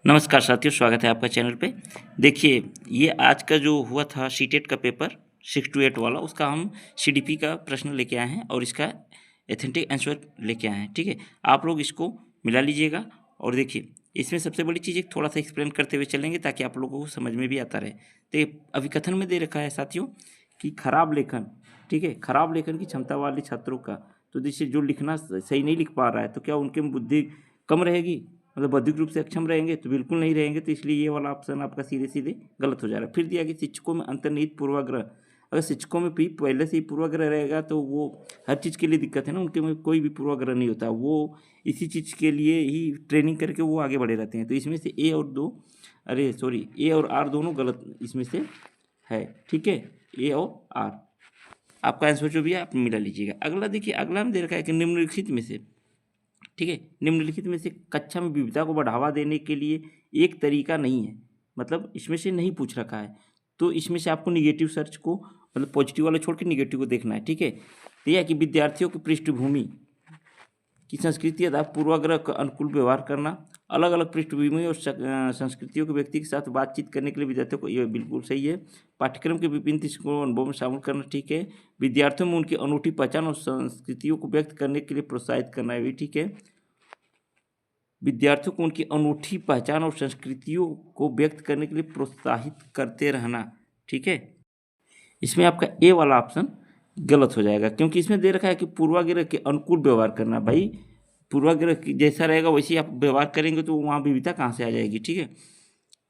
नमस्कार साथियों, स्वागत है आपका चैनल पे। देखिए, ये आज का जो हुआ था सीटेट का पेपर 6 टू 8 वाला, उसका हम सीडीपी का प्रश्न लेके आए हैं और इसका एथेंटिक आंसर लेके आए हैं, ठीक है? आप लोग इसको मिला लीजिएगा और देखिए, इसमें सबसे बड़ी चीज़ एक थोड़ा-सा एक्सप्लेन करते हुए चलेंगे ताकि आप लोगों को समझ में भी आता रहे। तो ये अभिकथन में दे रखा है साथियों कि खराब लेखन, ठीक है? खराब लेखन की क्षमता वाले छात्रों का, तो जैसे जो लिखना सही नहीं लिख पा रहा है, तो क्या उनकी बुद्धि कम रहेगी? मतलब बौद्धिक रूप से अक्षम रहेंगे? तो बिल्कुल नहीं रहेंगे, तो इसलिए ये वाला ऑप्शन आपका सीधे-सीधे गलत हो जा रहा है। फिर दिया कि शिक्षकों में अंतर्निहित पूर्वाग्रह, अगर शिक्षकों में भी पहले से ही पूर्वाग्रह रहेगा तो वो हर चीज़ के लिए दिक्कत है ना, उनके में कोई भी पूर्वाग्रह नहीं होता। वो इसी चीज़ के लिए ही ट्रेनिंग करके वो आगे बढ़े रहते हैं। तो इसमें से ए और आर दोनों गलत इसमें से है, ठीक है? ए और आर। आपका आंसर जो भी है आप मिला लीजिएगा। अगला देखिए, अगला में दे रखा है कि निम्नलिखित में से, ठीक है, निम्नलिखित में से कक्षा में विविधता को बढ़ावा देने के लिए एक तरीका नहीं है, मतलब इसमें से नहीं पूछ रखा है। तो इसमें से आपको निगेटिव सर्च को, मतलब पॉजिटिव वाला छोड़ के निगेटिव को देखना है, ठीक है? तो यह है कि विद्यार्थियों की पृष्ठभूमि की संस्कृति अथवा पूर्वाग्रह का अनुकूल व्यवहार करना, अलग अलग पृष्ठभूमि और संस्कृतियों के व्यक्ति के साथ बातचीत करने के लिए विद्यार्थियों को, ये बिल्कुल सही है। पाठ्यक्रम के विभिन्न दृष्टिकोण को अनुभव में शामिल करना, ठीक है। विद्यार्थियों में उनकी अनूठी पहचान और संस्कृतियों को व्यक्त करने के लिए प्रोत्साहित करना, ये भी ठीक है। विद्यार्थियों को उनकी अनूठी पहचान और संस्कृतियों को व्यक्त करने के लिए प्रोत्साहित करते रहना, ठीक है। इसमें आपका ए वाला ऑप्शन गलत हो जाएगा, क्योंकि इसमें दे रखा है कि पूर्वाग्रह के अनुकूल व्यवहार करना। भाई, पूर्वाग्रह जैसा रहेगा वैसे ही आप व्यवहार करेंगे तो वहाँ विविधता कहाँ से आ जाएगी, ठीक है।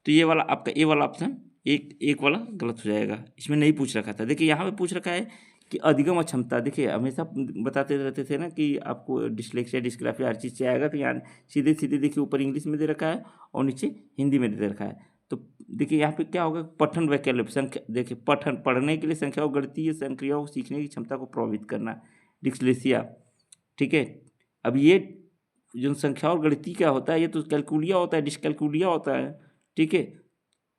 तो ये वाला आपका ए वाला ऑप्शन एक वाला गलत हो जाएगा, इसमें नहीं पूछ रखा था। देखिए यहाँ पे पूछ रखा है कि अधिगम अक्षमता। देखिए हमेशा बताते रहते थे ना कि आपको डिस्लेक्सिया डिस्ग्राफिया हर चीज़ से आएगा, तो यहाँ सीधे सीधे देखिए ऊपर इंग्लिश में दे रखा है और नीचे हिंदी में दे रखा है। तो देखिए यहाँ पे क्या होगा, पठन वैकल्पिक संख्या, देखिए पठन पढ़ने के लिए संख्या और गणितीय संक्रियाओं को सीखने की क्षमता को प्रभावित करना, डिस्लेक्सिया, ठीक है। अब ये जो संख्या और गणितीय क्या होता है, ये तो कैलकुलिया होता है, डिस्कैलकुलिया होता है, ठीक है।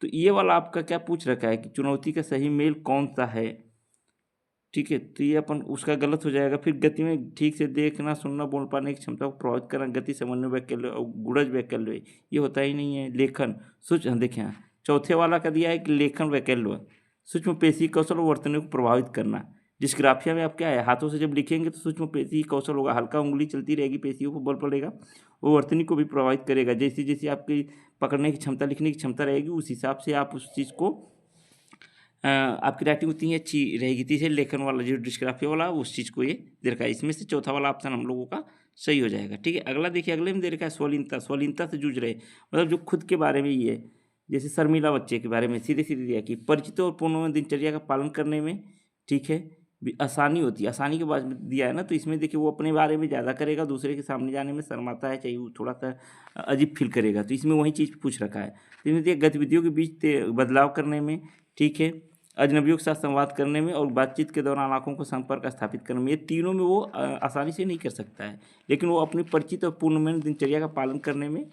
तो ये वाला आपका क्या पूछ रखा है कि चुनौती का सही मेल कौन सा है, ठीक है। तो ये अपन उसका गलत हो जाएगा। फिर गति में ठीक से देखना, सुनना, बोल पाने की क्षमता को प्रभावित करना, गति, समन्वय, वैकल्य और गुणज वैकल्य, ये होता ही नहीं है। लेखन, सूक्ष्म, देखिए यहाँ चौथे वाला का दिया है कि लेखन वैकल्य, सूक्ष्म पेशी कौशल और वर्तन को प्रभावित करना। डिस्ग्राफिया में आप क्या है, हाथों से जब लिखेंगे तो सूक्ष्म पेशी कौशल होगा, हल्का उंगली चलती रहेगी, पेशियों को बल पड़ेगा, वो वर्तनी को भी प्रभावित करेगा। जैसे जैसे आपकी पकड़ने की क्षमता, लिखने की क्षमता रहेगी, उस हिसाब से आप उस चीज़ को आपकी राइटिंग उतनी अच्छी रहेगी। तीसरे लेखन वाला जो डिस्ग्राफिया वाला, उस चीज़ को ये दे रखा है। इसमें से चौथा वाला ऑप्शन हम लोगों का सही हो जाएगा, ठीक है। अगला देखिए, अगले में दे रखा है स्वलीनता। स्वलीनता से जूझ रहे, मतलब जो खुद के बारे में ही है। जैसे शर्मिला बच्चे के बारे में सीधे सीधे दिया कि परिचित और पूर्ण दिनचर्या का पालन करने में, ठीक है, भी आसानी होती है। आसानी के बाद दिया है ना, तो इसमें देखिए वो अपने बारे में ज़्यादा करेगा, दूसरे के सामने जाने में शर्माता है, चाहिए वो थोड़ा सा अजीब फील करेगा, तो इसमें वही चीज़ पूछ रखा है। तो इसमें देखिए गतिविधियों के बीच बदलाव करने में, ठीक है, अजनबियों के साथ संवाद करने में और बातचीत के दौरान आंखों को संपर्क स्थापित करने में, ये तीनों में वो आसानी से नहीं कर सकता है, लेकिन वो अपनी परिचित और पूर्णमान दिनचर्या का पालन करने में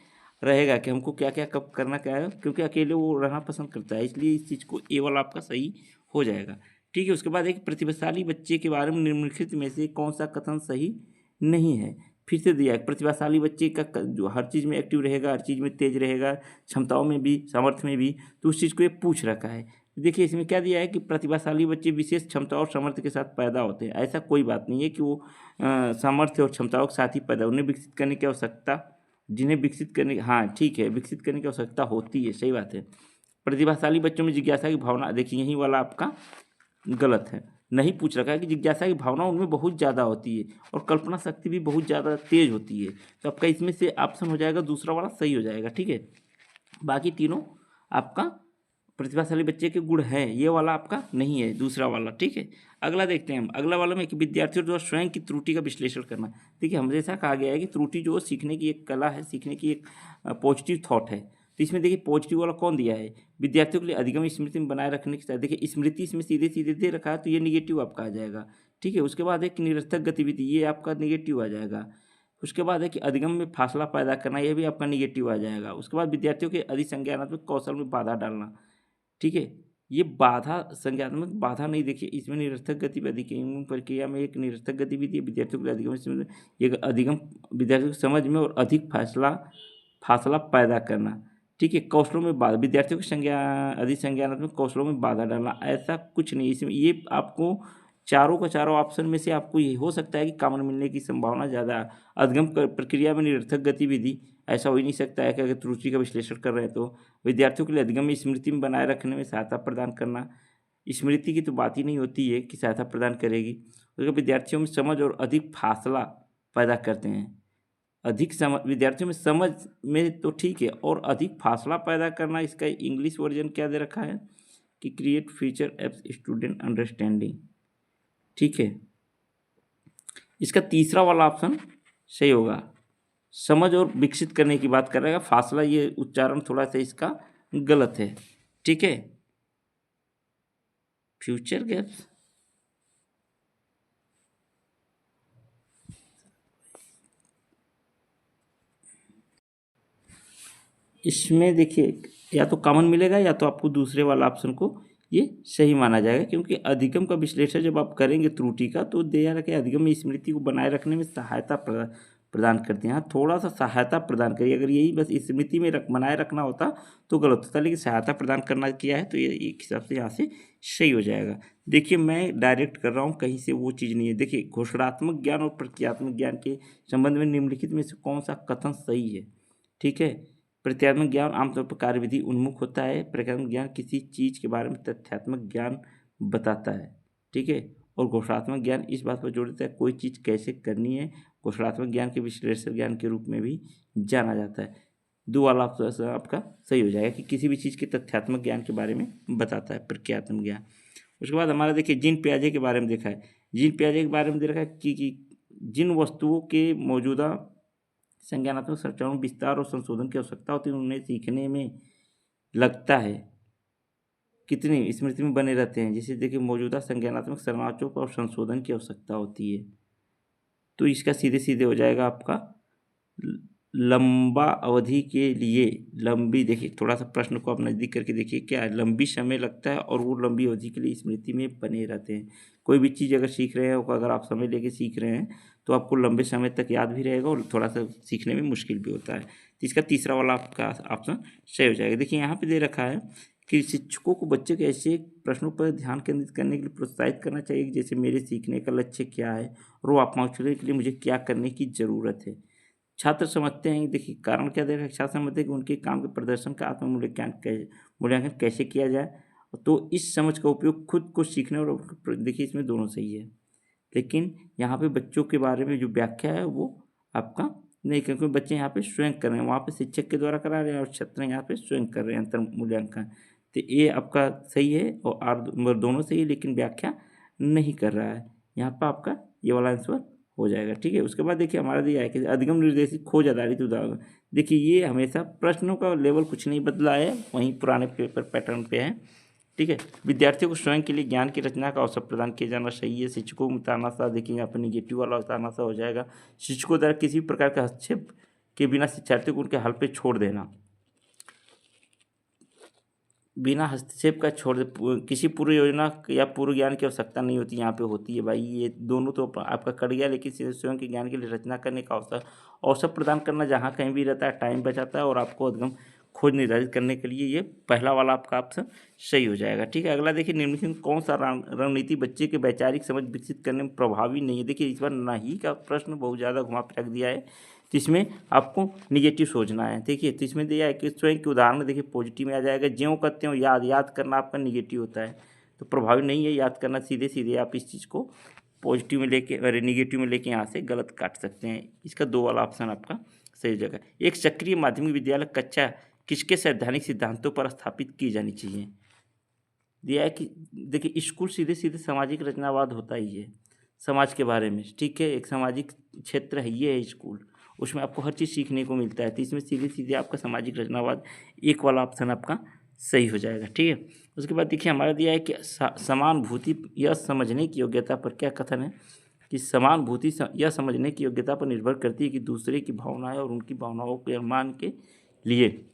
रहेगा कि हमको क्या क्या कब करना क्या है, क्योंकि अकेले वो रहना पसंद करता है, इसलिए इस चीज़ को ए वाला आपका सही हो जाएगा, ठीक है। उसके बाद एक प्रतिभाशाली बच्चे के बारे में निम्नलिखित में से कौन सा कथन सही नहीं है। फिर से दिया है प्रतिभाशाली बच्चे का जो हर चीज़ में एक्टिव रहेगा, हर चीज़ में तेज रहेगा, क्षमताओं में भी, सामर्थ्य में भी, तो उस चीज़ को ये पूछ रखा है। देखिए इसमें क्या दिया है कि प्रतिभाशाली बच्चे विशेष क्षमता और सामर्थ्य के साथ पैदा होते हैं। ऐसा कोई बात नहीं है कि वो सामर्थ्य और क्षमताओं के साथ ही पैदा, उन्हें विकसित करने की आवश्यकता, जिन्हें विकसित करने, हाँ ठीक है, विकसित करने की आवश्यकता होती है, सही बात है। प्रतिभाशाली बच्चों में जिज्ञासा की भावना, देखिए यही वाला आपका गलत है, नहीं पूछ रखा है कि जिज्ञासा की भावना उनमें बहुत ज़्यादा होती है और कल्पना शक्ति भी बहुत ज़्यादा तेज होती है। तो आपका इसमें से ऑप्शन हो जाएगा दूसरा वाला सही हो जाएगा, ठीक है। बाकी तीनों आपका प्रतिभाशाली बच्चे के गुण हैं, ये वाला आपका नहीं है, दूसरा वाला, ठीक है। अगला देखते हैं हम, अगला वाला में कि विद्यार्थियों द्वारा स्वयं की त्रुटि का विश्लेषण करना। देखिए हम जैसा कहा गया है कि त्रुटि जो सीखने की एक कला है, सीखने की एक पॉजिटिव थॉट है। तो इसमें देखिए पॉजिटिव वाला कौन दिया है, विद्यार्थियों के लिए अधिगम स्मृति में बनाए रखने के साथ, देखिए स्मृति इसमें सीधे सीधे दे रखा है, तो ये निगेटिव आपका आ जाएगा, ठीक है। उसके बाद एक निरर्थक गतिविधि, ये आपका निगेटिव आ जाएगा। उसके बाद है कि अधिगम में फासला पैदा करना, यह भी आपका निगेटिव आ जाएगा। उसके बाद विद्यार्थियों के अधिसंज्ञानात्मक कौशल में बाधा डालना, ठीक है। ये बाधा, संज्ञानात्मक बाधा नहीं, देखिए इसमें निरर्थक गतिविधि की प्रक्रिया में एक निरर्थक गतिविधि है, विद्यार्थियों के अधिगम, एक अधिगम विद्यार्थियों की समझ में और अधिक फासला पैदा करना, ठीक है। कौशलों में बाधा, विद्यार्थियों की संज्ञा अधिसंज्ञानात्मक कौशलों में बाधा डालना, ऐसा कुछ नहीं इसमें। ये आपको चारों का चारों ऑप्शन में से आपको ये हो सकता है कि कॉमन मिलने की संभावना ज़्यादा है। अधिगम प्रक्रिया में निरर्थक गतिविधि, ऐसा हो ही नहीं सकता है कि अगर त्रुटि का विश्लेषण कर रहे हैं तो। विद्यार्थियों के लिए अधिगम स्मृति में बनाए रखने में सहायता प्रदान करना, स्मृति की तो बात ही नहीं होती है कि सहायता प्रदान करेगी। तो विद्यार्थियों में समझ और अधिक फासला पैदा करते हैं। अधिक समझ, विद्यार्थियों में समझ में तो ठीक है, और अधिक फासला पैदा करना, इसका इंग्लिश वर्जन क्या दे रखा है कि create feature apps student understanding. ठीक है, इसका तीसरा वाला ऑप्शन सही होगा। समझ और विकसित करने की बात कर रहा है, फासला ये उच्चारण थोड़ा सा इसका गलत है। ठीक है, फ्यूचर गैप्स, इसमें देखिए या तो कॉमन मिलेगा या तो आपको दूसरे वाला ऑप्शन को ये सही माना जाएगा, क्योंकि अधिगम का विश्लेषण जब आप करेंगे त्रुटि का तो दिया रखे अधिगम में स्मृति को बनाए रखने में सहायता प्रदान करते हैं। हाँ, थोड़ा सा सहायता प्रदान करिए, अगर यही बस स्मृति में बनाए रखना होता तो गलत होता, लेकिन सहायता प्रदान करना किया है तो ये एक हिसाब से यहाँ से सही हो जाएगा। देखिए मैं डायरेक्ट कर रहा हूँ, कहीं से वो चीज़ नहीं है। देखिए घोषणात्मक ज्ञान और प्रक्रियात्मक ज्ञान के संबंध में निम्नलिखित में से कौन सा कथन सही है। ठीक है, प्रक्रियात्मक ज्ञान आमतौर पर कार्यविधि उन्मुख होता है। प्रक्रियात्मक ज्ञान किसी चीज़ के बारे में तथ्यात्मक ज्ञान बताता है। ठीक है, और घोषणात्मक ज्ञान इस बात पर जोर देता है कोई चीज़ कैसे करनी है। घोषणात्मक ज्ञान के विश्लेषण ज्ञान के रूप में भी जाना जाता है। दो वाला आपका सही हो जाएगा कि किसी भी चीज़ के तथ्यात्मक ज्ञान के बारे में बताता है प्रक्रियात्मक ज्ञान। उसके बाद हमारा देखिए जीन पियाजे के बारे में देखा है। जीन पियाजे के बारे में दे रखा है कि जिन वस्तुओं के मौजूदा संज्ञानात्मक संरचनाओं में विस्तार और संशोधन की आवश्यकता होती है, उन्हें सीखने में लगता है कितनी स्मृति में बने रहते हैं। जैसे देखिए मौजूदा संज्ञानात्मक संरचनाओं पर संशोधन की आवश्यकता होती है, तो इसका सीधे सीधे हो जाएगा आपका लंबा अवधि के लिए। लंबी, देखिए थोड़ा सा प्रश्न को आप नज़दीक करके देखिए, क्या है लंबी समय लगता है और वो लंबी अवधि के लिए स्मृति में बने रहते हैं। कोई भी चीज़ अगर सीख रहे हैं, अगर आप समय लेके सीख रहे हैं तो आपको लंबे समय तक याद भी रहेगा और थोड़ा सा सीखने में मुश्किल भी होता है। तो इसका तीसरा वाला आपका ऑप्शन सही हो जाएगा। देखिए यहाँ पे दे रखा है कि शिक्षकों को बच्चे के ऐसे प्रश्नों पर ध्यान केंद्रित करने के लिए प्रोत्साहित करना चाहिए, जैसे मेरे सीखने का लक्ष्य क्या है और वो आत्मविश्लेषण के लिए मुझे क्या करने की ज़रूरत है। छात्र समझते हैं, देखिए कारण क्या दे रहा है, छात्र समझते हैं कि उनके काम के प्रदर्शन का मूल्यांकन कैसे किया जाए। तो इस समझ का उपयोग खुद को सीखने और देखिए इसमें दोनों सही है, लेकिन यहाँ पे बच्चों के बारे में जो व्याख्या है वो आपका नहीं, क्योंकि बच्चे यहाँ पे स्वयं कर रहे हैं, वहाँ पे शिक्षक के द्वारा करा रहे हैं और छात्र यहाँ पे स्वयं कर रहे हैं अंतर मूल्यांकन। तो ये आपका सही है और आर नंबर दोनों सही है, लेकिन व्याख्या नहीं कर रहा है। यहाँ पर आपका ये वाला आंसर हो जाएगा। ठीक है, उसके बाद देखिए हमारा दिया है कि अधिगम निर्देशित खोज आधारित उदाहरण। देखिए ये हमेशा प्रश्नों का लेवल कुछ नहीं बदला है, वहीं पुराने पेपर पैटर्न पे है। ठीक है, विद्यार्थियों को स्वयं के लिए ज्ञान की रचना का अवसर प्रदान किया जाना चाहिए। शिक्षकों में तानाशाह, देखिए यहाँ पर निगेटिव वाला तानाशाह हो जाएगा। शिक्षकों द्वारा किसी भी प्रकार का हस्तक्षेप के बिना शिक्षार्थियों को उनके हल पे छोड़ देना, बिना हस्तक्षेप का छोड़ दे। किसी पूर्व योजना या पूर्व ज्ञान की आवश्यकता नहीं होती, यहाँ पे होती है भाई। ये दोनों तो आपका कट गया, लेकिन स्वयं के ज्ञान के लिए रचना करने का अवसर प्रदान करना जहाँ कहीं भी रहता है, टाइम बचाता है और आपको अधिगम खोज निर्धारित करने के लिए ये पहला वाला आपका ऑप्शन सही हो जाएगा। ठीक है, अगला देखिए निम्नलिखित में कौन सा रणनीति बच्चे के वैचारिक समझ विकसित करने में प्रभावी नहीं है। देखिए इस बार नहीं का प्रश्न बहुत ज़्यादा घुमा फिरा दिया है, तो इसमें आपको निगेटिव सोचना है। देखिए तो इसमें दिया है कि स्वयं के उदाहरण, देखिए पॉजिटिव में आ जाएगा। ज्यों करते हो याद करना आपका निगेटिव होता है, तो प्रभावी नहीं है याद करना। सीधे सीधे आप इस चीज़ को पॉजिटिव में लेके अरे निगेटिव में लेके यहाँ से गलत काट सकते हैं। इसका दो वाला ऑप्शन आपका सही जगह। एक सक्रिय माध्यमिक विद्यालय कक्षा किसके सैद्धांतिक सिद्धांतों पर स्थापित की जानी चाहिए। दिया है कि देखिए स्कूल सीधे सीधे सामाजिक रचनावाद होता ही है, समाज के बारे में। ठीक है, एक सामाजिक क्षेत्र है, ये है स्कूल, उसमें आपको हर चीज़ सीखने को मिलता है। तो इसमें सीधे सीधे आपका सामाजिक रचनावाद एक वाला ऑप्शन आपका सही हो जाएगा। ठीक है, उसके बाद देखिए हमारा दिया है कि समानुभूति या समझने की योग्यता पर क्या कथन है कि समानुभूति या समझने की योग्यता पर निर्भर करती है कि दूसरे की भावनाएं और उनकी भावनाओं के अनुमान के लिए।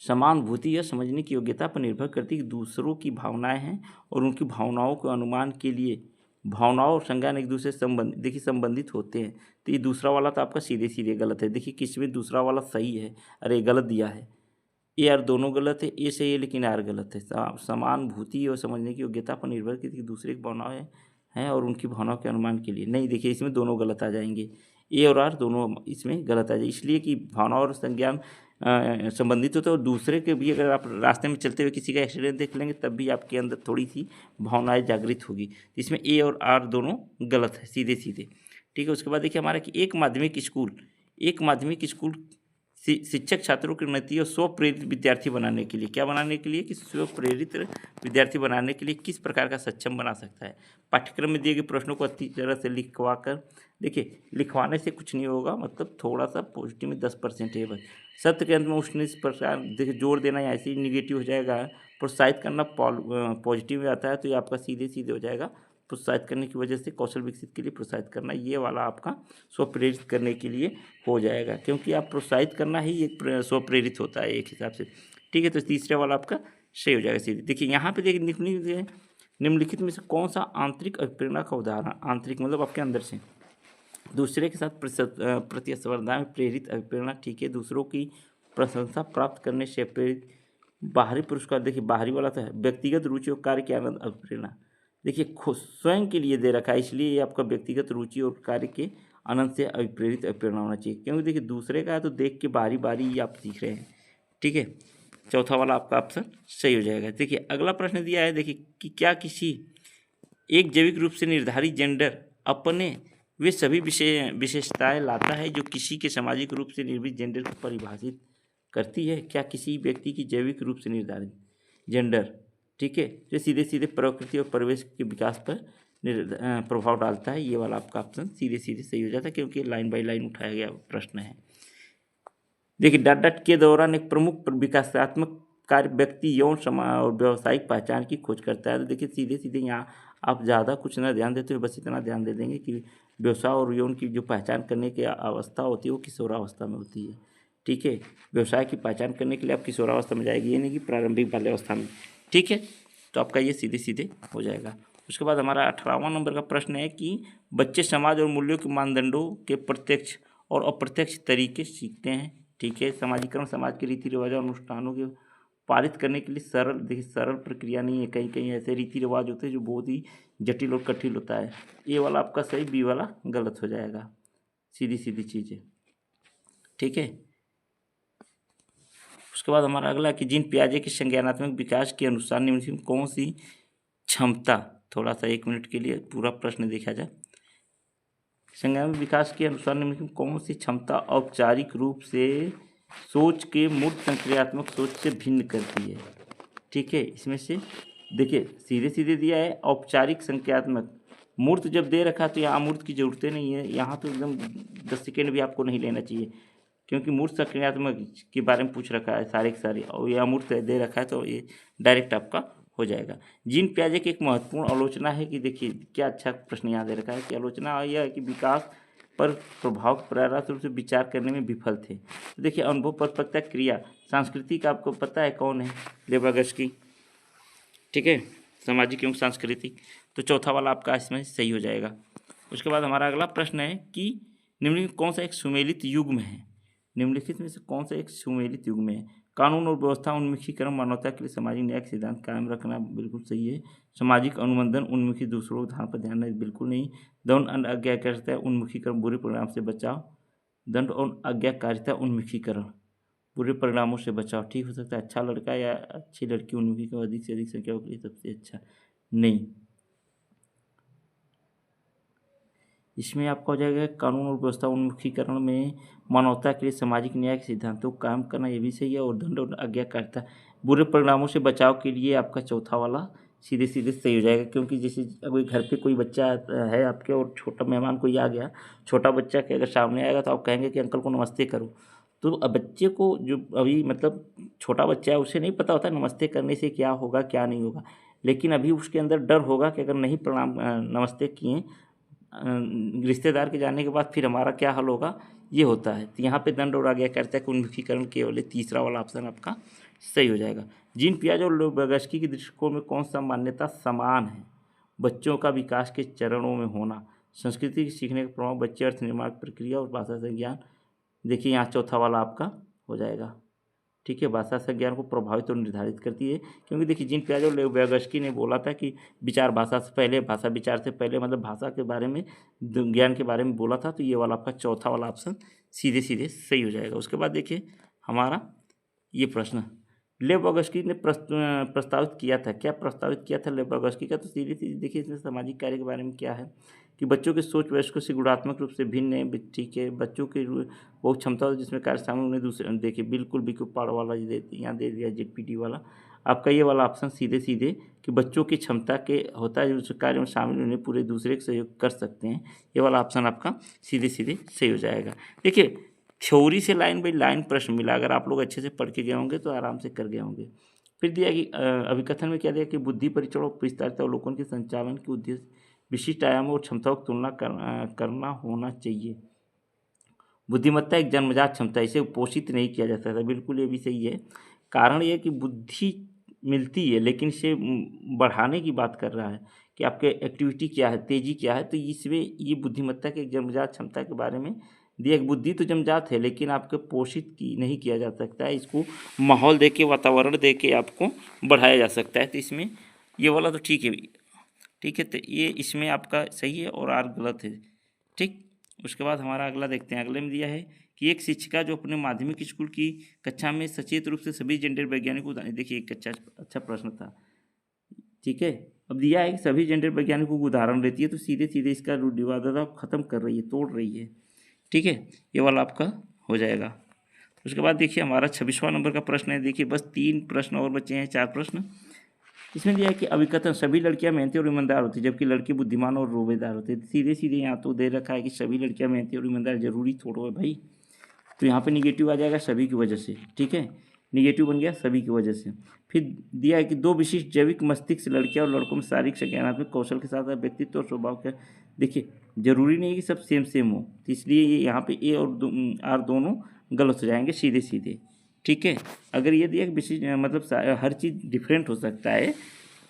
समानुभूति या समझने की योग्यता पर निर्भर करती है कि दूसरों की भावनाएं हैं और उनकी भावनाओं के अनुमान के लिए भावनाओं और संज्ञान एक दूसरे से संबंधित होते हैं। तो ये दूसरा वाला तो आपका सीधे सीधे गलत है। देखिए किसमें दूसरा वाला सही है, अरे गलत दिया है। ए आर दोनों गलत है, ए सही है लेकिन आर गलत है। समानुभूति और समझने की योग्यता पर निर्भर किसी दूसरे की भावनाएं हैं और उनकी भावनाओं के अनुमान के लिए नहीं। देखिए इसमें दोनों गलत आ जाएंगे, ए और आर दोनों इसमें गलत आ जाए, इसलिए कि भावना और संज्ञान संबंधित होते हैं। और दूसरे के भी अगर आप रास्ते में चलते हुए किसी का एक्सीडेंट देख लेंगे तब भी आपके अंदर थोड़ी सी भावनाएं जागृत होगी। इसमें ए और आर दोनों गलत है सीधे सीधे। ठीक है, उसके बाद देखिए हमारा कि एक माध्यमिक स्कूल शिक्षक छात्रों की उन्नति और स्व प्रेरित विद्यार्थी बनाने के लिए क्या बनाने के लिए कि स्व प्रेरित विद्यार्थी बनाने के लिए किस प्रकार का सक्षम बना सकता है। पाठ्यक्रम में दिए गए प्रश्नों को अच्छी तरह से लिखवा कर, देखिए लिखवाने से कुछ नहीं होगा, मतलब थोड़ा सा पॉजिटिव में 10% है बस। सत्र के अंत में उष्ण इस प्रकार देखिए जोर देना ऐसे ही निगेटिव हो जाएगा। प्रोत्साहित करना पॉजिटिव में आता है तो ये आपका सीधे सीधे हो जाएगा। प्रोत्साहित करने की वजह से कौशल विकसित के लिए प्रोत्साहित करना, ये वाला आपका स्व प्रेरित करने के लिए हो जाएगा, क्योंकि आप प्रोत्साहित करना ही एक स्व प्रेरित होता है एक हिसाब से। ठीक है, तो तीसरा वाला आपका सही हो जाएगा सीधे। देखिए यहाँ पे देखिए निम्नलिखित में से कौन सा आंतरिक अभिप्रेरणा का उदाहरण, आंतरिक मतलब आपके अंदर से दूसरे के साथ प्रतिस्पर्धा में प्रेरित अभिप्रेरणा। ठीक है, दूसरों की प्रशंसा प्राप्त करने से प्रेरित बाहरी पुरस्कार। देखिए बाहरी वाला तो है व्यक्तिगत रुचि और कार्य के आनंद अभिप्रेरणा। देखिए स्वयं के लिए दे रखा है, इसलिए ये आपका व्यक्तिगत रुचि और कार्य के आनंद से अभिप्रेरित अभिप्रेरणा होना चाहिए, क्योंकि देखिए दूसरे का है तो देख के बारी बारी आप सीख रहे हैं। ठीक है, चौथा वाला आपका ऑप्शन सही हो जाएगा। देखिए अगला प्रश्न दिया है, देखिए कि क्या किसी एक जैविक रूप से निर्धारित जेंडर अपने वे सभी विशेषताएं लाता है जो किसी के सामाजिक रूप से निर्मित जेंडर को परिभाषित करती है। क्या किसी व्यक्ति की जैविक रूप से निर्धारित जेंडर, ठीक है, जो सीधे सीधे प्रकृति और परिवेश के विकास पर प्रभाव डालता है। ये वाला आपका ऑप्शन सीधे सीधे सही हो जाता है, क्योंकि लाइन बाय लाइन उठाया गया प्रश्न है। देखिए डट डट के दौरान एक प्रमुख विकासात्मक कार्य व्यक्ति यौन समाज और व्यावसायिक पहचान की खोज करता है। तो देखिए सीधे सीधे यहाँ आप ज़्यादा कुछ ना ध्यान देते हुए बस इतना ध्यान दे देंगे कि व्यवसाय और यौन की जो पहचान करने की अवस्था होती है वो किशोरावस्था में होती है। ठीक है, व्यवसाय की पहचान करने के लिए आप किशोरावस्था में जाएगी, ये नहीं कि प्रारंभिक बाल्यावस्था में। ठीक है, तो आपका ये सीधे सीधे हो जाएगा। उसके बाद हमारा 18वां नंबर का प्रश्न है कि बच्चे समाज और मूल्यों के मानदंडों के प्रत्यक्ष और अप्रत्यक्ष तरीके सीखते हैं। ठीक है, समाजीकरण समाज के रीति रिवाज और अनुष्ठानों के पारित करने के लिए सरल, देखिए सरल प्रक्रिया नहीं है, कहीं कहीं ऐसे रीति रिवाज होते हैं जो बहुत ही जटिल और कठिन होता है। ए वाला आपका सही, बी वाला गलत हो जाएगा, सीधी सीधी चीज़ें। ठीक है, उसके बाद हमारा अगला कि जीन पियाजे के संज्ञानात्मक विकास के अनुसार निम्नलिखित में कौन सी क्षमता, थोड़ा सा 1 मिनट के लिए पूरा प्रश्न देखा जाए। संज्ञानात्मक विकास के अनुसार निम्नलिखित में कौन सी क्षमता औपचारिक रूप से सोच के मूर्त संक्रियात्मक सोच से भिन्न करती है। ठीक है, इसमें से देखिए सीधे सीधे दिया है औपचारिक संक्रियात्मक, मूर्त जब दे रखा तो यहाँ मूर्त की जरूरतें नहीं है, यहाँ तो एकदम 10 सेकेंड भी आपको नहीं लेना चाहिए, क्योंकि मूर्त संक्रियात्मक के बारे में पूछ रखा है सारे के सारे, और यह मूर्त दे रखा है तो ये डायरेक्ट आपका हो जाएगा। जीन पियाजे की एक महत्वपूर्ण आलोचना है कि देखिए क्या अच्छा प्रश्न यहाँ दे रखा है कि आलोचना यह है कि विकास पर प्रभाव पर्याप्त रूप से विचार करने में विफल थे। तो देखिए अनुभव पर प्रत्यक्ष क्रिया सांस्कृतिक, आपको पता है कौन है, लेवागस्की। ठीक है, सामाजिक एवं सांस्कृतिक, तो चौथा वाला आपका इसमें सही हो जाएगा। उसके बाद हमारा अगला प्रश्न है कि निम्नलिखित कौन सा एक सुमेलित युग्म है, निम्नलिखित में से कौन सा एक सुमेलित युग्म है। कानून और व्यवस्था उन्मुखीकरण मानवता के लिए सामाजिक न्याय सिद्धांत कायम रखना बिल्कुल सही है। सामाजिक अनुबंधन उन्मुखी दूसरों उदाहरण पर ध्यान नहीं, बिल्कुल नहीं। दंड और आज्ञाकारिता उन्मुखीकरण बुरे परिणाम से बचाव, दंड और आज्ञाकारिता उन्मुखीकरण बुरे परिणामों से बचाव। ठीक हो सकता है अच्छा लड़का या अच्छी लड़की उन्मुखीकरण अधिक से अधिक संख्या के लिए सबसे अच्छा नहीं। इसमें आपका हो जाएगा कानून और व्यवस्था उन्मुखीकरण में मानवता के लिए सामाजिक न्याय के सिद्धांतों को कायम करना, ये भी सही है। और दंड और आज्ञाकारिता बुरे परिणामों से बचाव के लिए आपका चौथा वाला सीधे सीधे सही हो जाएगा, क्योंकि जैसे अगर घर पे कोई बच्चा है आपके और छोटा मेहमान कोई आ गया, छोटा बच्चा के अगर सामने आएगा तो आप कहेंगे कि अंकल को नमस्ते करो। तो अब बच्चे को जो अभी मतलब छोटा बच्चा है उसे नहीं पता होता नमस्ते करने से क्या होगा क्या नहीं होगा, लेकिन अभी उसके अंदर डर होगा कि अगर नहीं प्रणाम नमस्ते किए रिश्तेदार के जाने के बाद फिर हमारा क्या हल होगा, ये होता है। तो यहाँ पे दंड और आज्ञाकारिता के उन्मुखीकरण केवल तीसरा वाला ऑप्शन आपका सही हो जाएगा। जीन पियाजे और लेवागस्की के दृष्टिकोण में कौन सा मान्यता समान है। बच्चों का विकास के चरणों में होना, संस्कृति के सीखने का प्रभाव, बच्चे अर्थ निर्माण प्रक्रिया और भाषा संज्ञान। देखिए यहाँ चौथा वाला आपका हो जाएगा। ठीक है, भाषा से ज्ञान को प्रभावित और निर्धारित करती है। क्योंकि देखिए जीन पियाजे और व्यगस्की ने बोला था कि विचार भाषा से पहले, भाषा विचार से पहले, मतलब भाषा के बारे में, ज्ञान के बारे में बोला था। तो ये वाला आपका चौथा वाला ऑप्शन सीधे सीधे सही हो जाएगा। उसके बाद देखिए हमारा ये प्रश्न, लेव बॉगस्की ने प्रस्तावित किया था, क्या प्रस्तावित किया था लेव बॉगस्की का? तो सीधे सीधे देखिए इसमें सामाजिक कार्य के बारे में क्या है कि बच्चों की सोच वयस्कों से गुणात्मक रूप से भिन्न है। ठीक है, बच्चों की वो क्षमता हो जिसमें कार्य शामिल उन्हें दूसरे, देखिए बिल्कुल बिल्कुल पाड़ वाला यहाँ दे दिया जेडपीटी वाला आपका ये वाला ऑप्शन सीधे सीधे कि बच्चों की क्षमता के होता है उस कार्य में शामिल उन्हें पूरे दूसरे के सहयोग कर सकते हैं। ये वाला ऑप्शन आपका सीधे सीधे सही हो जाएगा। देखिए थ्योरी से लाइन बाई लाइन प्रश्न मिला, अगर आप लोग अच्छे से पढ़ के गए होंगे तो आराम से कर गए होंगे। फिर दिया कि अभिकथन में क्या दिया कि बुद्धि परीक्षण और विस्तारित अवलोकन के संचालन के उद्देश्य विशिष्ट आयामों और क्षमताओं की तुलना करना होना चाहिए। बुद्धिमत्ता एक जन्मजात क्षमता है, इसे पोषित नहीं किया जा सकता। बिल्कुल ये भी सही है। कारण ये कि बुद्धि मिलती है लेकिन इसे बढ़ाने की बात कर रहा है कि आपके एक्टिविटी क्या है, तेजी क्या है। तो इसमें ये बुद्धिमत्ता के एक जन्मजात क्षमता के बारे में दिया कि बुद्धि तो जन्मजात है लेकिन आपके पोषित की नहीं किया जा सकता है, इसको माहौल दे के, वातावरण दे के आपको बढ़ाया जा सकता है। तो इसमें ये वाला तो ठीक है, ठीक है। तो ये इसमें आपका सही है और आर गलत है, ठीक। उसके बाद हमारा अगला देखते हैं। अगले में दिया है कि एक शिक्षिका जो अपने माध्यमिक स्कूल की कक्षा में सचेत रूप से सभी जेंडर वैज्ञानिकों, देखिए एक अच्छा प्रश्न था, ठीक है। अब दिया है कि सभी जेंडर वैज्ञानिकों को उदाहरण देती है, तो सीधे सीधे इसका रूढ़िवादिता खत्म कर रही है, तोड़ रही है, ठीक है। ये वाला आपका हो जाएगा। उसके बाद देखिए हमारा 26वां नंबर का प्रश्न है। देखिए बस 3 प्रश्न और बचे हैं, 4 प्रश्न। इसमें दिया है कि अभिकथन सभी लड़कियां मेहनती और ईमानदार होती है जबकि लड़के बुद्धिमान और रोबेदार होते हैं। सीधे सीधे यहाँ तो दे रखा है कि सभी लड़कियां मेहनती और ईमानदार, जरूरी थोड़ा है भाई। तो यहाँ पे निगेटिव आ जाएगा सभी की वजह से, ठीक है, निगेटिव बन गया सभी की वजह से। फिर दिया है कि 2 विशिष्ट जैविक मस्तिष्क लड़कियां और लड़कों में शारीरिक संज्ञानात्मक कौशल के साथ व्यक्तित्व और स्वभाव का, देखिए जरूरी नहीं है कि सब सेम सेम हो, तो इसलिए ये यहाँ पे ए और आर दोनों गलत हो जाएंगे सीधे सीधे, ठीक है। अगर ये दिया कि विशिष्ट मतलब हर चीज़ डिफरेंट हो सकता है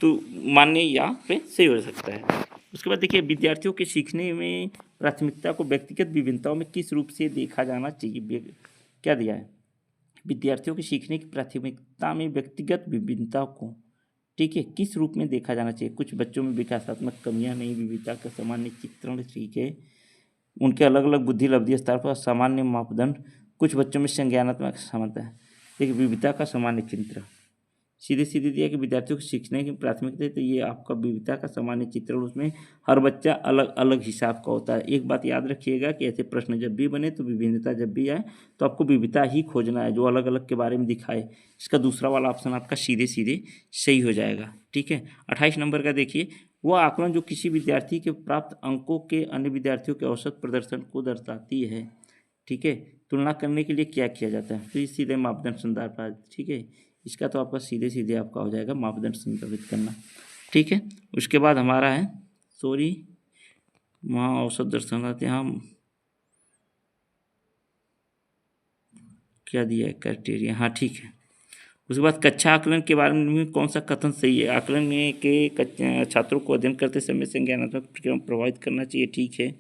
तो मान्य यहाँ पे सही हो सकता है। उसके बाद देखिए विद्यार्थियों के सीखने में प्राथमिकता को व्यक्तिगत विभिन्नताओं में किस रूप से देखा जाना चाहिए? क्या दिया है, विद्यार्थियों के सीखने की प्राथमिकता में व्यक्तिगत विभिन्नता को, ठीक है, किस रूप में देखा जाना चाहिए? कुछ बच्चों में विकासात्मक कमियां नहीं, विविधता का सामान्य चित्रण, ठीक है, उनके अलग अलग बुद्धि लब्धि स्तर पर सामान्य मापदंड, कुछ बच्चों में संज्ञानात्मक क्षमता है, देखिए विविधता का सामान्य चित्रण। सीधे सीधे दिया कि विद्यार्थियों को सीखने की प्राथमिकता है, तो ये आपका विविधता का सामान्य चित्रण, उसमें हर बच्चा अलग अलग हिसाब का होता है। एक बात याद रखिएगा कि ऐसे प्रश्न जब भी बने तो विभिन्नता जब भी आए तो आपको विविधता ही खोजना है जो अलग अलग के बारे में दिखाए। इसका दूसरा वाला ऑप्शन आपका सीधे सीधे सही हो जाएगा, ठीक है। 28 नंबर का देखिए, वह आकलन जो किसी विद्यार्थी के प्राप्त अंकों के अन्य विद्यार्थियों के औसत प्रदर्शन को दर्शाती है, ठीक है। तुलना करने के लिए क्या किया जाता है? तो ये सीधे मापदंड संदर्भ, ठीक है। इसका तो आपका सीधे सीधे आपका हो जाएगा मापदंड संदर्भित करना, ठीक है। उसके बाद हमारा है वहाँ औसत दर्शाते हैं हम, क्या दिया है क्राइटेरिया, हाँ ठीक है। उसके बाद कक्षा आकलन के बारे में कौन सा कथन सही है? आकलन में के छात्रों को अध्ययन करते समय संज्ञानात्मक प्रक्रिया प्रभावित करना चाहिए, ठीक है।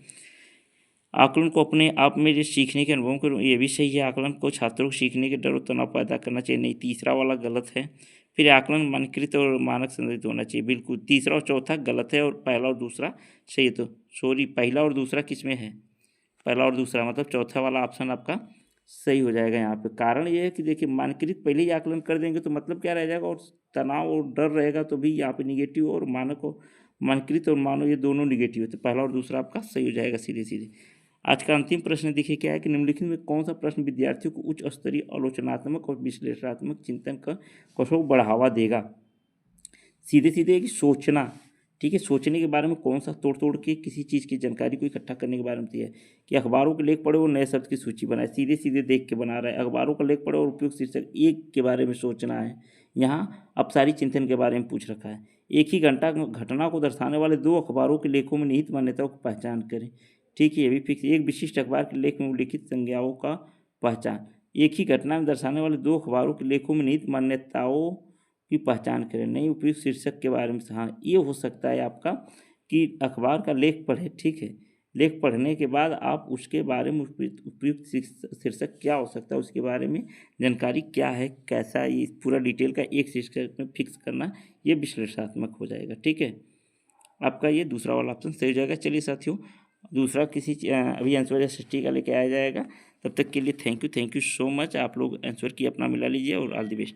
आकलन को अपने आप में जो सीखने के अनुभव को, ये भी सही है। आकलन को छात्रों को सीखने के डर और तनाव पैदा करना चाहिए, नहीं, तीसरा वाला गलत है। फिर आकलन मानकीकृत और मानक संचालित होना चाहिए, बिल्कुल तीसरा और चौथा गलत है और पहला और दूसरा सही है। तो सॉरी, पहला और दूसरा किस में है? पहला और दूसरा, मतलब चौथा वाला ऑप्शन आपका सही हो जाएगा यहाँ पे। कारण ये है कि देखिए मानकीकृत पहले ही आकलन कर देंगे तो मतलब क्या रह जाएगा, और तनाव और डर रहेगा तो भी यहाँ पे निगेटिव, और मानक और मानकीकृत और मानव ये दोनों निगेटिव है, तो पहला और दूसरा आपका सही हो जाएगा सीधे सीधे। आज का अंतिम प्रश्न देखिए क्या है कि निम्नलिखित में कौन सा प्रश्न विद्यार्थियों को उच्च स्तरीय आलोचनात्मक और विश्लेषणात्मक चिंतन का कौशल को बढ़ावा देगा? सीधे सीधे कि सोचना, ठीक है, सोचने के बारे में कौन सा तोड़ तोड़ के किसी चीज़ की जानकारी को इकट्ठा करने के बारे में दिया है कि अखबारों के लेख पढ़े और नए शब्द की सूची बनाए, सीधे सीधे देख के बना रहा है। अखबारों का लेख पढ़े और उपयुक्त शीर्षक एक के बारे में सोचना है। यहाँ अपसारी चिंतन के बारे में पूछ रखा है। एक ही घटना को दर्शाने वाले 2 अखबारों के लेखों में निहित मान्यताओं की पहचान करें, ठीक है, ये भी फिक्स। एक विशिष्ट अखबार के लेख में उल्लिखित संज्ञाओं का पहचान, एक ही घटना में दर्शाने वाले 2 अखबारों के लेखों में निहित मान्यताओं की पहचान करें, नहीं उपयुक्त शीर्षक के बारे में। हाँ, ये हो सकता है आपका कि अखबार का लेख पढ़े, ठीक है, लेख पढ़ने के बाद आप उसके बारे में उपयुक्त शीर्षक क्या हो सकता है उसके बारे में जानकारी क्या है, कैसा ये पूरा डिटेल का एक शीर्षक में फिक्स करना, ये विश्लेषणात्मक हो जाएगा। ठीक है, आपका ये दूसरा वाला ऑप्शन सही हो जाएगा। चलिए साथियों, दूसरा अभी आंसर 60 का लेके आया जाएगा। तब तक के लिए थैंक यू सो मच। आप लोग आंसर की अपना मिला लीजिए और ऑल द बेस्ट।